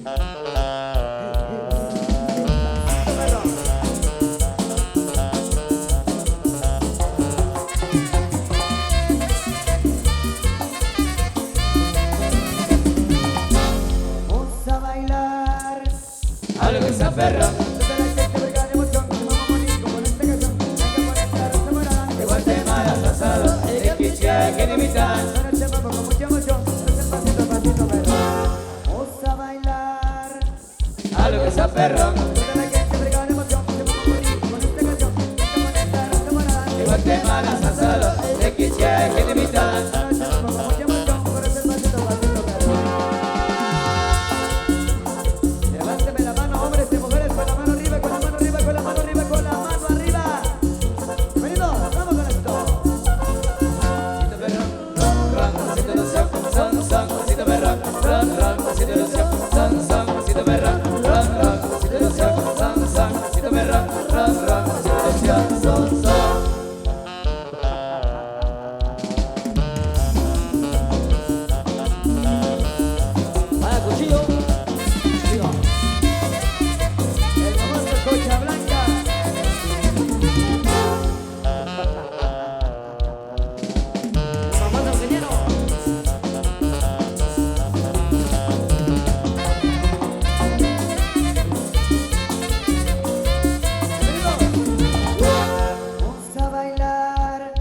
Algo que se aferra. De Guatemala, Salvador, de Quichua, que de mitad. Vamos a bailar. Algo que se aferra. De Guatemala, Salvador, de Quichua, que de mitad. Levánteme la mano, hombres y mujeres, con la mano arriba, con la mano arriba, con la mano arriba, con la mano arriba. Bienvenidos, vamos con esto. Pasito perrón, ron, ron, pasito ilusión, son, son, pasito perrón, ron, ron, pasito ilusión, son, son, pasito perrón, ron, ron, pasito ilusión, son, son, pasito perrón, ron, ron, pasito ilusión, son, son. Vaya cuchillo. Cuchillo. El famoso Cocha Blanca. El famoso ingeniero. Vamos a bailar.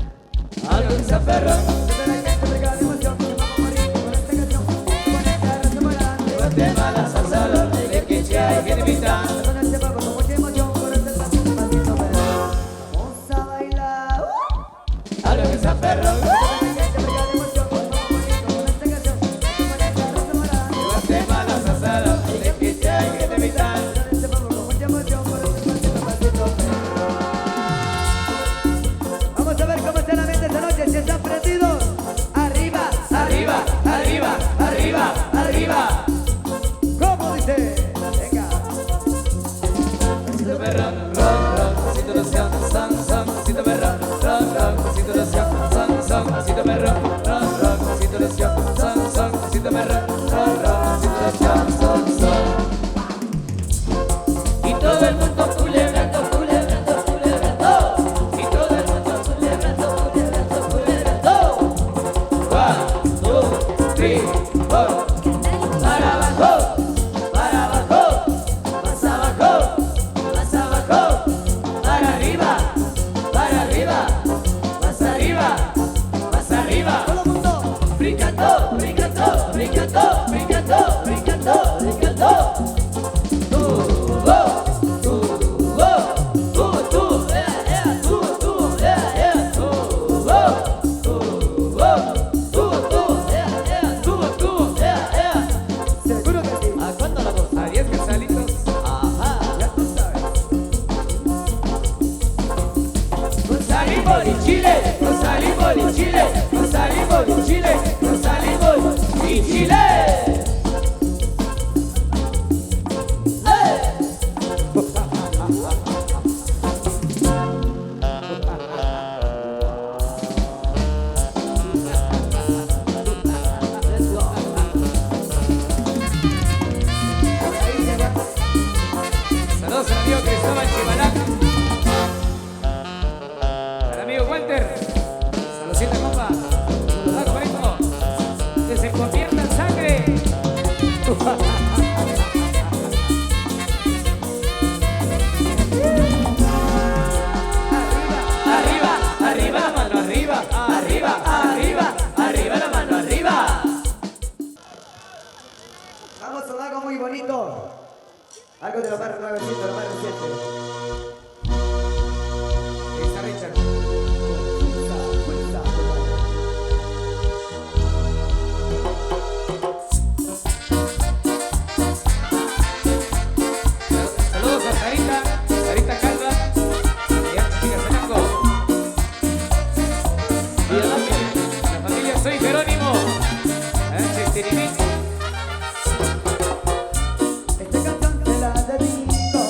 Algo que se aferra. Desde la gente brega de emoción, que vamos a morir con esta canción. Con esta raza para De Guatemala, Salvador, de Quichua, que de mitad. con este papo, con mucha emoción, con este pasito, pasito, pero vamos a bailar. Algo que se aferra. Desde la gente brega de emoción, que vamos a morir con esta canción. Con esta raza para De Guatemala, Salvador, de Quichua, que de mitad. con este papo, con mucha emoción, con este pasito, pasito, pero vamos a ver cómo está la mente esta noche, si están prendidos. Arriba, Arriba, arriba, arriba, arriba. ¿cómo dice? Venga. Pasito perrón, ron, ron, pasito ilusión, son, son, pasito perrón, ron, ron, pasito ilusión, son, son, pasito perrón, ron, ron, pasito ilusión, son, son, pasito perrón, ron, ron, pasito ilusión, son, son. Y todo el mundo culebrando, culebrando, culebrando. Y todo el mundo culebrando, culebrando, culebrando. 1, 2, 3, 4. Para abajo, más abajo, más abajo, para arriba, más arriba, más arriba. Todo el mundo. Brincando, brincando, brincando, brincando, brincando, brincando. Tú, Seguro que sí. ¿A cuándo la voz? A 10 quetzalitos. Ajá, ya tú sabes. Salimos de Chile, nos salimos de Chile, nos salimos de Chile, nos salimos de Chile. Saludos al amigo Cristóbal Chimalac. Al amigo Walter. Saludcita, compa. Ah, correcto. Que se convierta en sangre. Arriba, arriba la mano arriba, arriba, arriba, arriba la mano arriba. Vamos a algo muy bonito. Algo de lo más nuevecito, lo más reciente. Ahí está Richard. Fuerza, fuerza, Saludos a Sarita Calva. Y a Chica Zalango. Y a la familia Soy Jerónimo. Chestirimín. esta canción te la dedico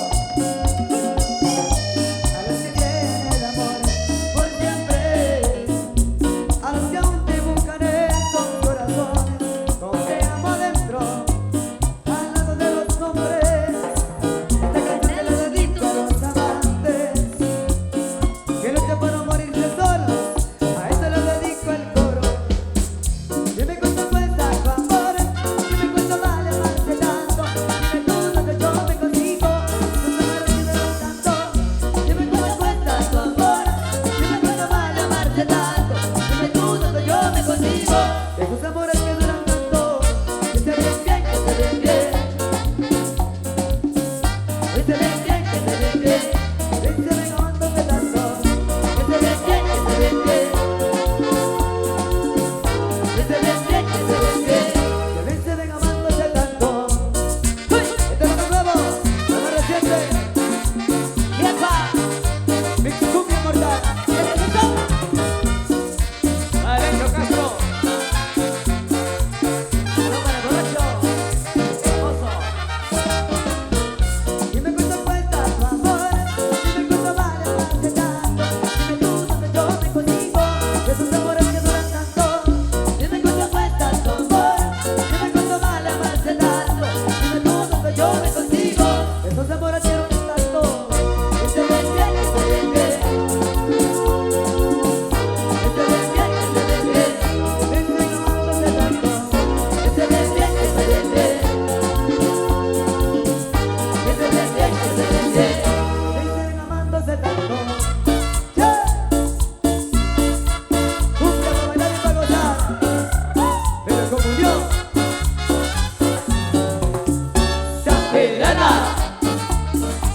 Santana.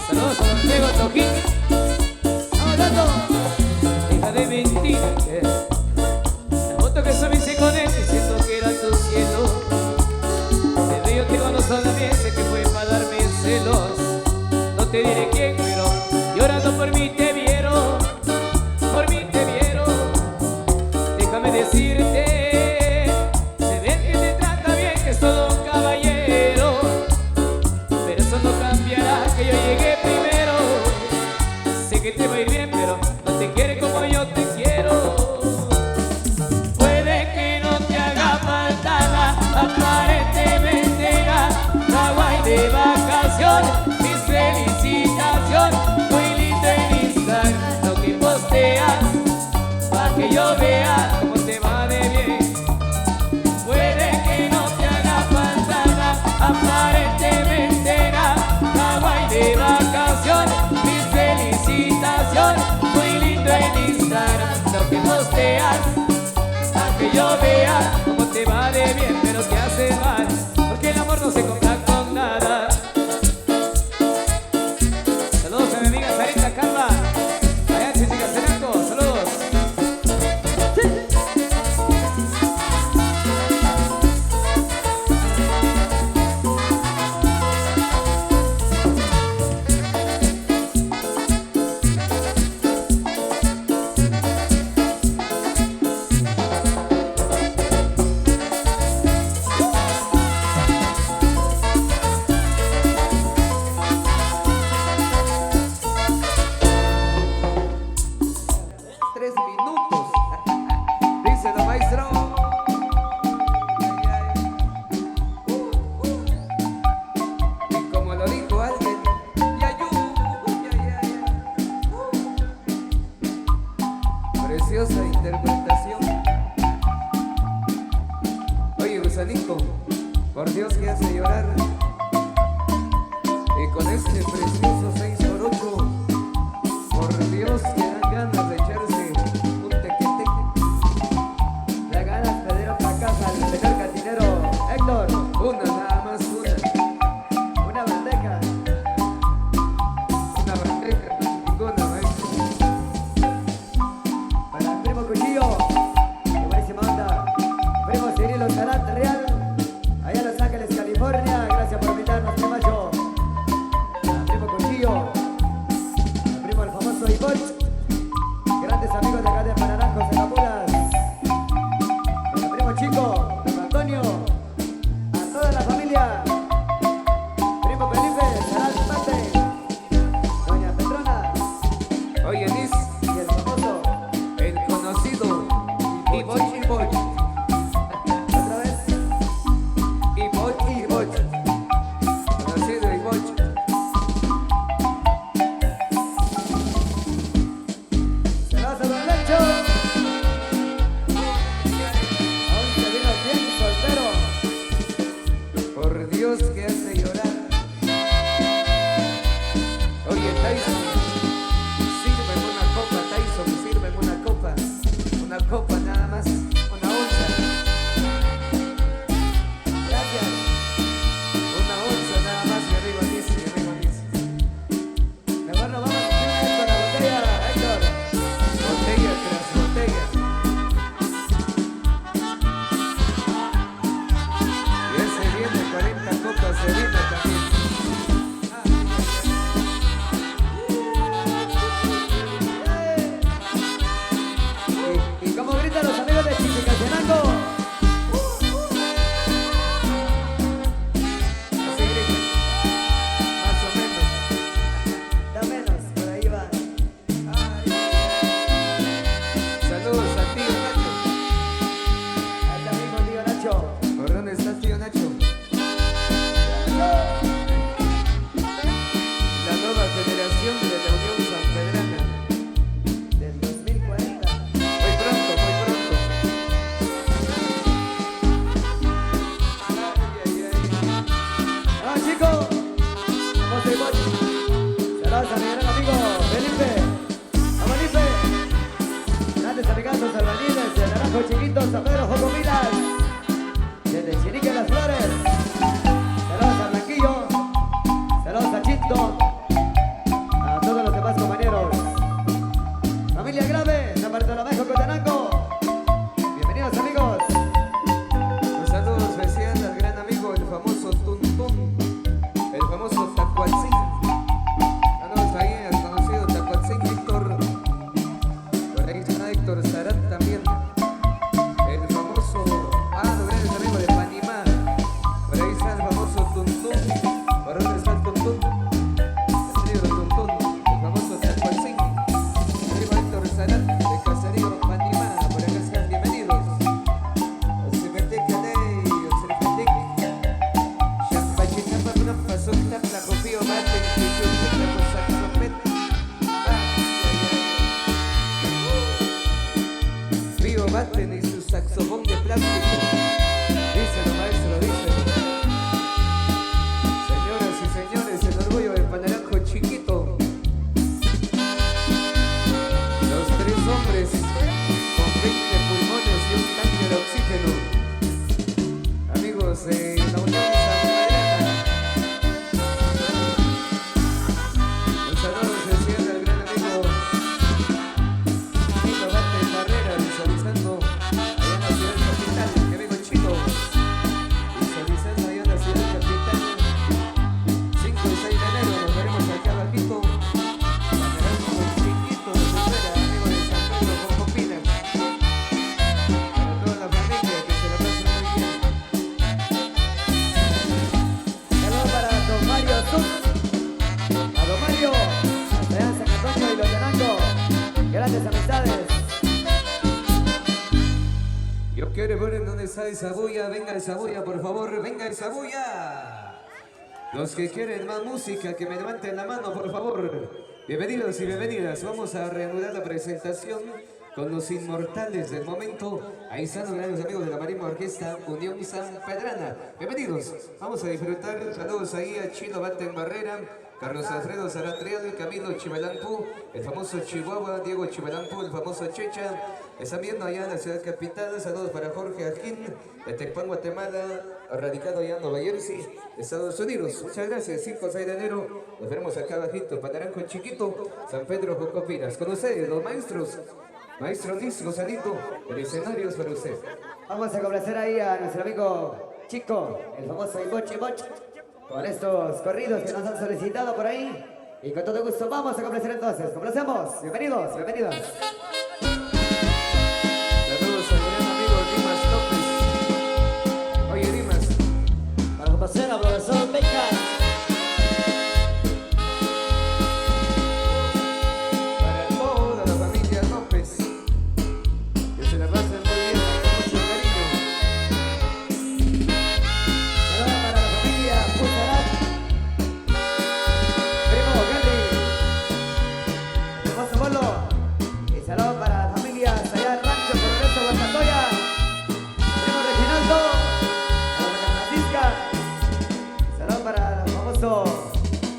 Saludos a don Diego Tojín. ¡Vamos, Tato! Deja de mentir. La foto que subiste con él diciendo que era tu cielo. Desde yo te conozco también, sé que fue para darme celos. No te diré quién, pero llorando por mí te vieron. Por mí te vieron. Déjame decirte, se ve que te trata bien, que es todo un caballero. Pero eso no cambiará, que yo llegué primero. Sé que te va a ir bien, pero no te quiere como yo te quiero. Puede que no te haga falta nada, aparentemente nada. Hawái de vacación, mis felicitaciones. Muy lindo en Instagram lo que posteas, para que yo vea cómo te va de bien. Puede que no te haga falta nada, aparentemente nada. Hawái de vacaciones, mis felicitaciones. Muy lindo en Instagram lo que posteas, para que yo vea cómo te va de bien, pero te hace mal, porque el amor no se compra con nada. Saludos a mi amiga Sarita Calva, allá en Chichicastenango, saludos. Dice el maestro. Y como lo dijo alguien, preciosa interpretación. Oye, Gusanito, por Dios que hace llorar. Y con este precioso 6x8, por Dios que dan ganas de echarse un tequeteque. Da ganas de pedir otra casa al señor cantinero Héctor. Una nada más, una bandeja. Una bandeja, ninguna, maestro. Para el primo Cuchillo, qué buenísima onda. Primo Cirilo Carat Real, allá en Los Ángeles, California. Gracias por invitarnos, primacho. Primo Cuchillo, primo el famoso Iboch, grandes amigos de acá de Panaranjos, Zacapulas. El primo chico, don Antonio, a toda la familia. Primo Felipe, Sarat Mate, doña Petrona. Oye, Liz, y el famoso, el conocido Iboch. Otra vez, Iboch. Conocido Iboch. Se va a Don Lancho. Aún se vino bien soltero. Por Dios que hace llorar. Oye, Tyson, sírveme una copa, Tyson, sírveme una copa. Una copa nada más, una onza. Gracias. Una onza nada más, mi amigo dice. Mejor nos vamos con la botella, Héctor. Botella tras botella. Y ese viene 40 copas de vino también. Jesús, a don Mario, hasta allá en San Antonio y los Yanango, grandes amistades. Yo quiero ver en dónde está esa bulla. Venga esa bulla, por favor, venga esa bulla. Los que quieren más música, que me levanten la mano, por favor. Bienvenidos y bienvenidas. Vamos a reanudar la presentación con los inmortales del momento. Ahí están los grandes amigos de la Marimba Orquesta Unión San Pedrana. Bienvenidos. Vamos a disfrutar. Saludos ahí a Chino Baten Barrera, Carlos Alfredo Zaratrial, Camilo Chivelampú, el famoso Chihuahua, Diego Chivelampú, el famoso Checha. Están viendo allá en la ciudad capital. Saludos para Jorge Ajín, de Tecpan, Guatemala, radicado allá en Nueva Jersey, Estados Unidos. Muchas gracias. 5 o 6 de enero nos veremos acá abajito, Panaranjo Chiquito, San Pedro Jocopinas. Con ustedes, los maestros. Maestro Liz Rosalito, el escenario es para usted. Vamos a complacer ahí a nuestro amigo Chico, el famoso Boche Boche, con estos corridos que nos han solicitado por ahí. Y con todo gusto vamos a complacer entonces. Complacemos. Bienvenidos, bienvenidos. Saludos al gran amigo Dimas López. Oye, Dimas. Para complacer a profesor Beca.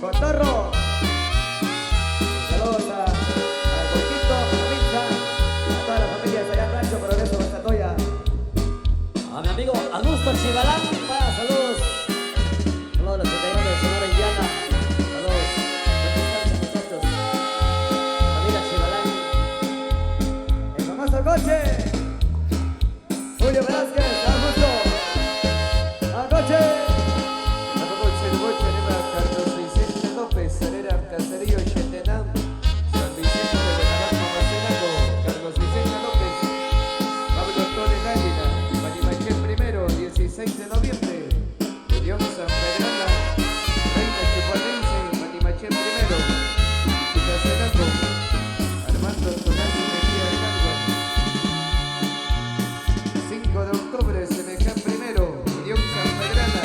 Cotorro. Saludos a Cortito, a todas las familias allá en Rancho Progreso, Guastatoya. A mi amigo Augusto Chivalán, saludos. Saludos a los integrantes de Sonora Indiana. Saludos. Muchachos. Familia Chivalán. El famoso coche. Julio Velázquez, Augusto. ¡Al coche! Caserío Chetenam, San Vicente de Navarro, Macenago, Carlos Vicente López, Pablo Torres Águila, Manimaché primero, 16 de noviembre, Unión San Pedrana, Reina Chupanense, Manimaché primero, Casenago, Armando Tomás Mejía Calva, 5 de octubre, Semeján primero, Unión San Pedrana,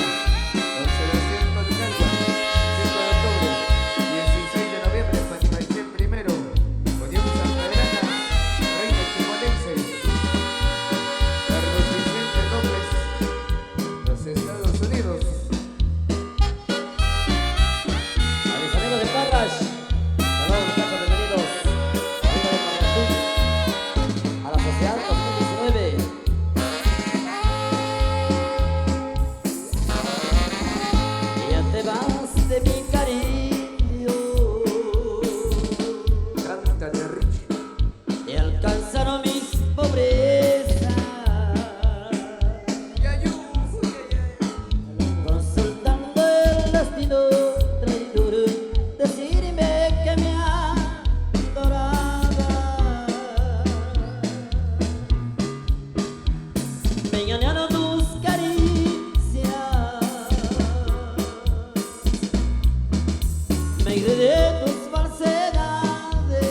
Don Sebastián Calva, 5 de octubre. 16 de noviembre, Manimaché primero, Unión San Pedrana, Reina Chupanense, Carlos Vicente López, los Estados Unidos. A mis amigos de Parras, saludos muchachos, bienvenidos. Amigo de Parras, a la Sociedad 2019. Ya te vas de mi cariño. Cántale, Rich. Y alcanzaron mis pobrezas, consultando el destino traidor, decirme que me adoraba. Me engañaron tus caricias, me iré de tus falsedades,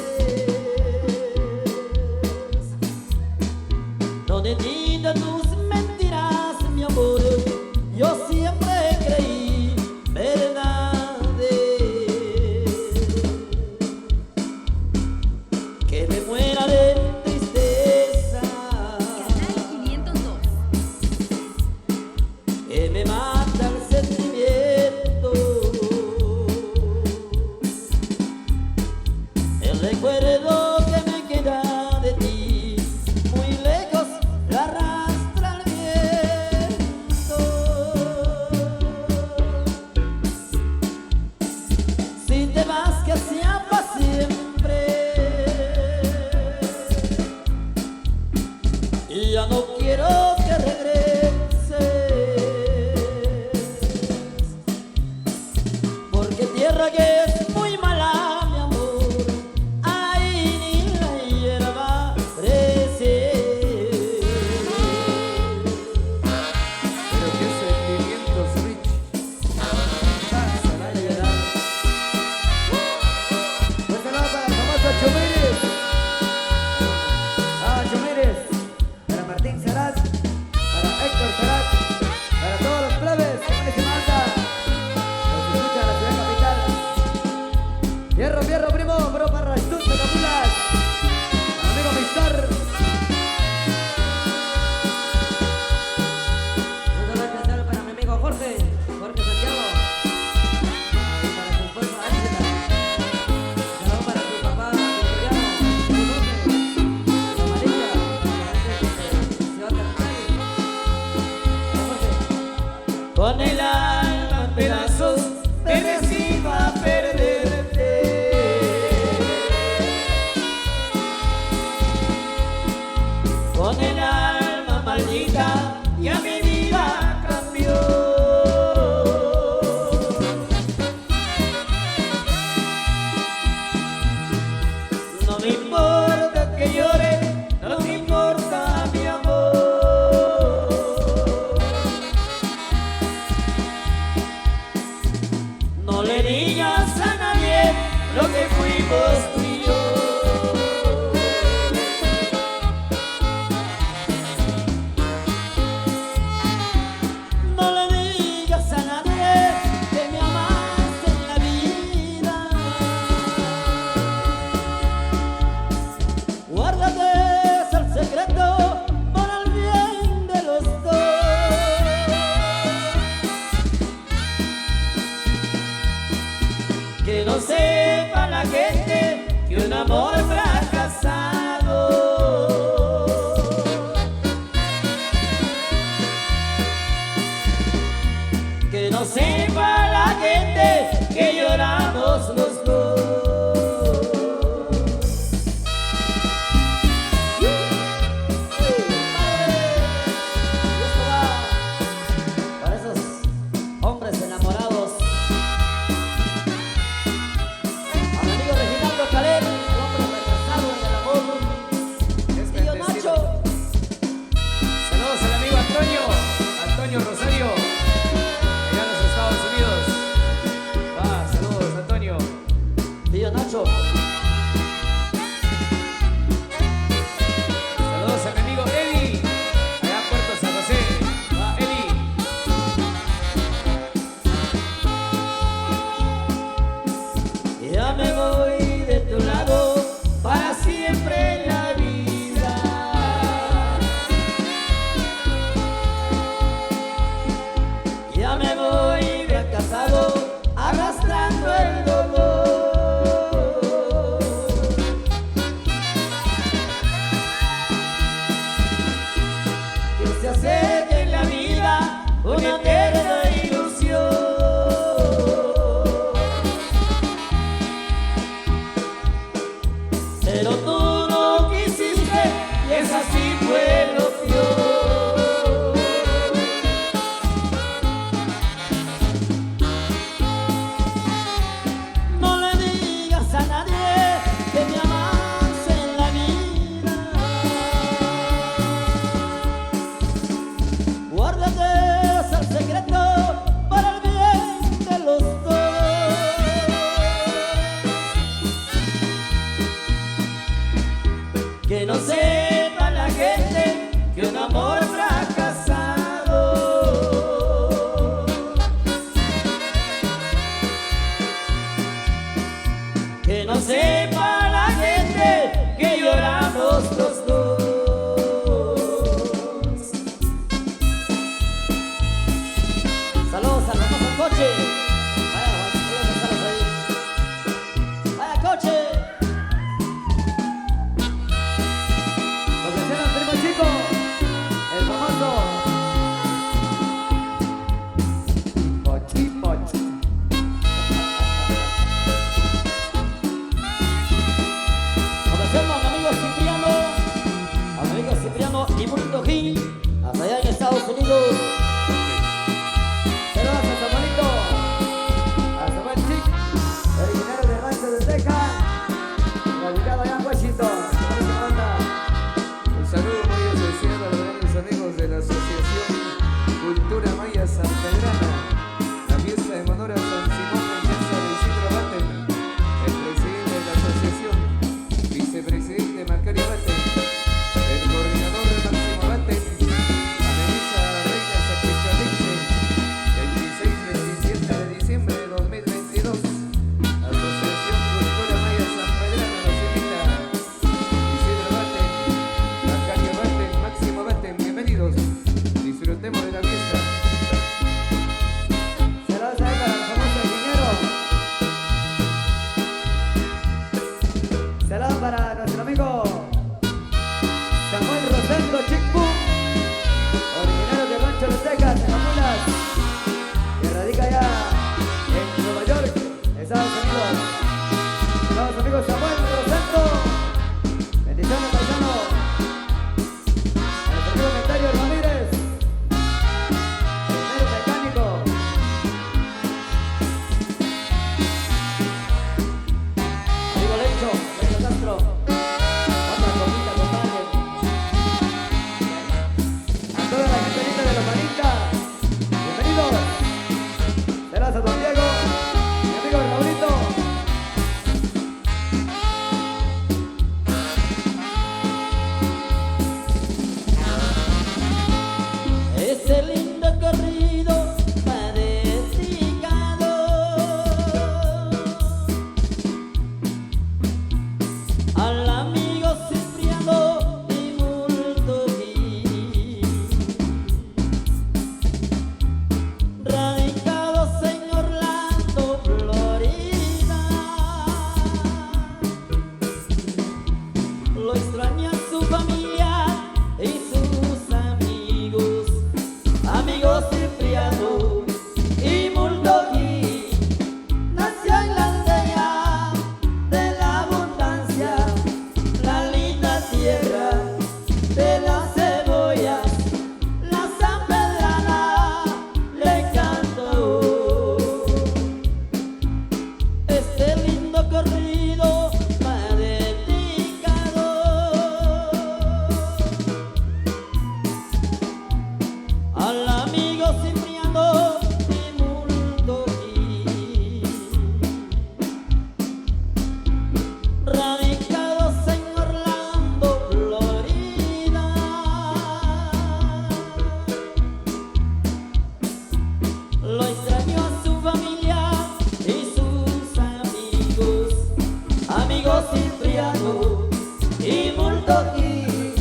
donde tinta tus mentiras, mi amor, yo siempre creí verdades. Que me muera de tristeza, Canal 502. que me mata el sentimiento, el recuerdo que me queda de ti, muy lejos lo arrastra el viento. Si te vas, que sea para siempre, y ya no quiero que regreses, porque tierra que es muy mala, mi amor, ahí ni la hierba crece. Pero qué sentimientos, Rich. Se va a llorar. Fierro, fierro, primo, bro, para Estunza, Capulas. Amigo Mistor. Un saludo especial para mi amigo Jorge Santiago. Y para su esposa Ángela. Un saludo para tu papá, Victoriano, tu Jorge, la María, Ciudad Capital. Jorge. Con el alma en pedazos me decido a perderte. Con el alma maldita ya mi vida cambió. No me importa que llore, no me importa mi amor. No le digas a nadie lo que fuimos tú y yo. No le digas a nadie que me amaste en la vida. Guárdate el secreto para el bien de los dos. Que no sepa la gente que un amor fracasado. Que no sepa la gente que lloramos los dos. Y esto va para esos hombres enamorados. A mi amigo Reginaldo Calel, el hombre retrasado en el amor. Tío Nacho. Saludos al amigo Antonio Rosario, allá en los Estados Unidos. Saludos Antonio. Tío Nacho. Saludos a mi amigo Eli, allá en Puerto San José. Eli. Ya me voy de tu lado para siempre en la vida. Ya me voy fracasado arrastrando el dolor. Que se acerque en la vida una eterna ilusión. Pero tú no quisiste y es así fue lo peor. No le digas a nadie que me amas en la vida. Guárdate el secreto para el bien de los dos. Que no sepa la gente que un amor fracasado. Que no sepa la gente que lloramos los dos. Saludos al famoso coche. Vaya, saludos ahí. Vaya coche. Complacer al primo chico, el famoso Pochi Pochi. este lindo corrido va dedicado al amigo Cipriano y Muldoquí, radicados en Orlando, Florida. Lo extrañó a su familia y sus amigos, amigos Cipriano y Muldoquí.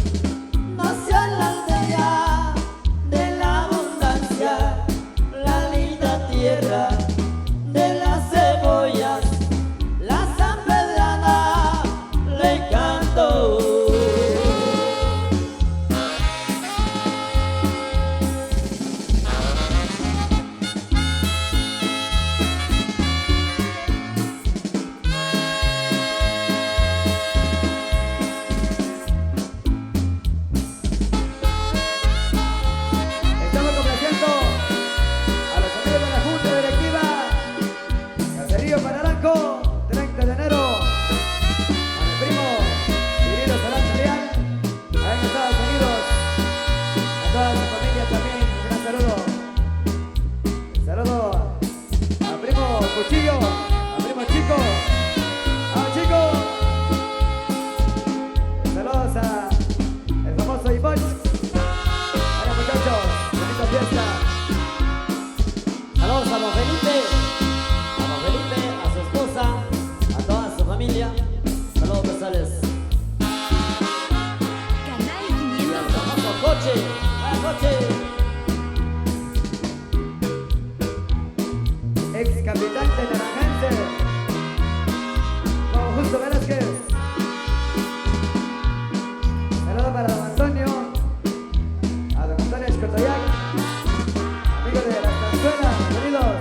Nació en la aldea de la abundancia, la linda tierra de las cebollas, la sanpedrana le cantó. Estamos complaciendo a los amigos de la Junta Directiva Caserío Pararanco, 30 de enero, a mi primo Cirilo Sarata Real, allá en Estados Unidos, a toda su familia también, un gran saludo. Un saludo a primo Cuchillo, a primo Chico, ¡vamos chicos! Saludos a el famoso Ivonne. Vaya muchachos, bonita fiesta. Saludos a don Felipe, a su esposa, a toda su familia. Saludos especiales. Canal Y 502. al famoso Coche, ¡vaya Coche! Ex capitán de Naranjense, don Justo Velázquez. Saludos para don Antonio, a don Antonio Escotoyac, amigo de las Canzuelas, bienvenidos.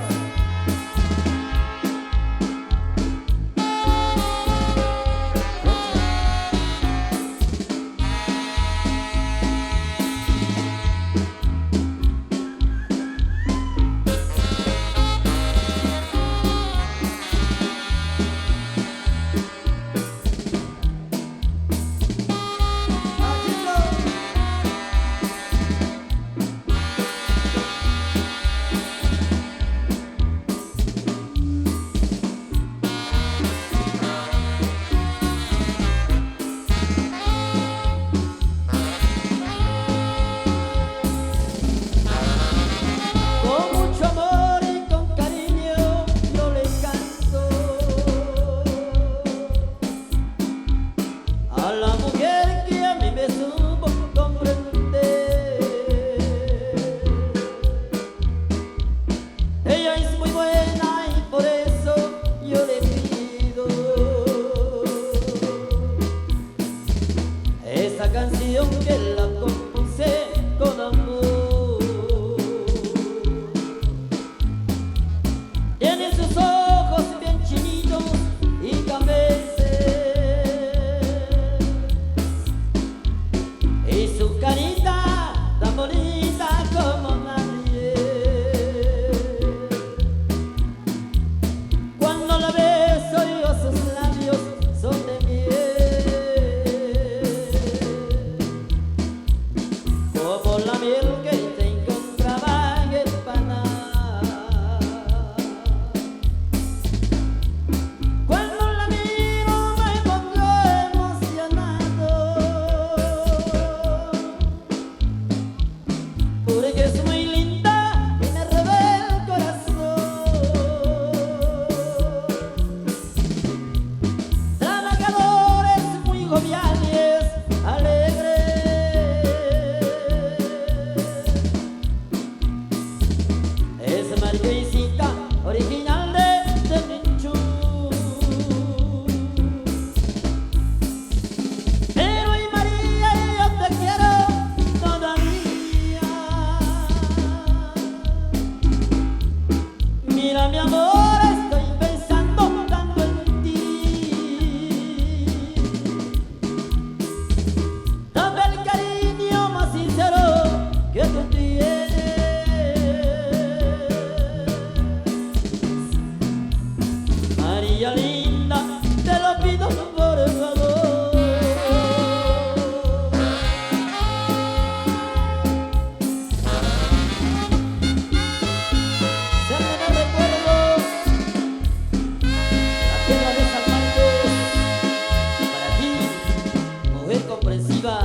María linda, te lo pido por favor. Siempre me recuerdo la tierra de San Marcos. Para ti, mujer comprensiva,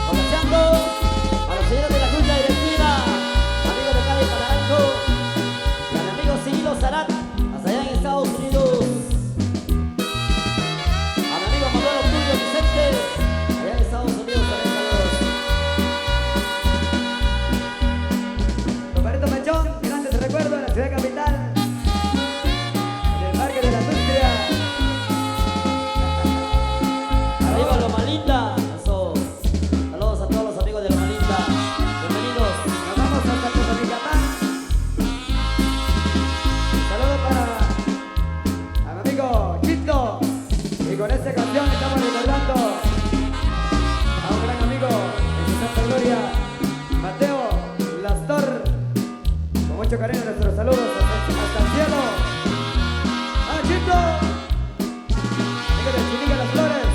conociendo a los señores de la Junta Directiva, amigos de Cali Naranjo, y a mi amigo Cirilo Sarat, hasta allá en Estados Unidos, a mi amigo Manuel Obdulio Vicente, allá en Estados Unidos, también saludos. Roberto Mechón, grandes recuerdos de la ciudad capital, en el Parque de la Industria. Arriba Loma Linda, eso. Saludos a todos los amigos de Loma Linda, bienvenidos. Nos vamos hasta Cozamicatán. Saludos para a mi amigo Chito. Y con esta canción estamos recordando a un gran amigo en su santa gloria, Mateo Lastor. Con mucho cariño nuestros saludos hasta el cielo. ¡Ah, Chito! Amigo de Chilica Las Flores.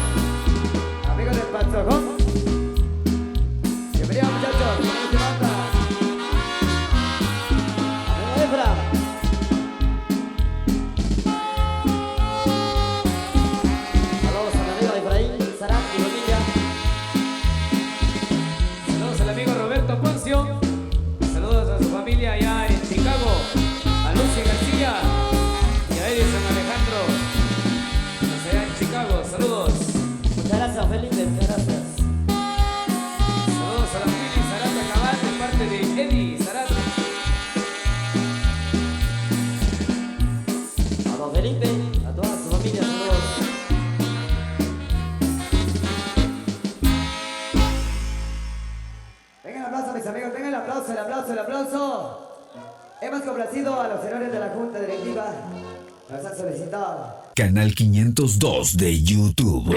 Amigo del Panzojón. Bienvenidos muchachos. Bienvenidos, banda. Amigo Efra. Saludos a mi amigo Efraín Sarat y familia. Saludos al amigo Roberto Poncio. Saludos a su familia allá en Chicago. A Lucy García y a Edison Alejandro. Allá en Chicago. Saludos. Muchas gracias, Felipe, muchas gracias. Saludos a la Willy Sarat Cabal de parte de Eddie Sarat. A don Felipe, a toda su familia, saludos. Venga el aplauso, mis amigos, venga el aplauso, el aplauso, el aplauso. Hemos complacido a los señores de la Junta Directiva. Nos han solicitado. Canal 502 de YouTube.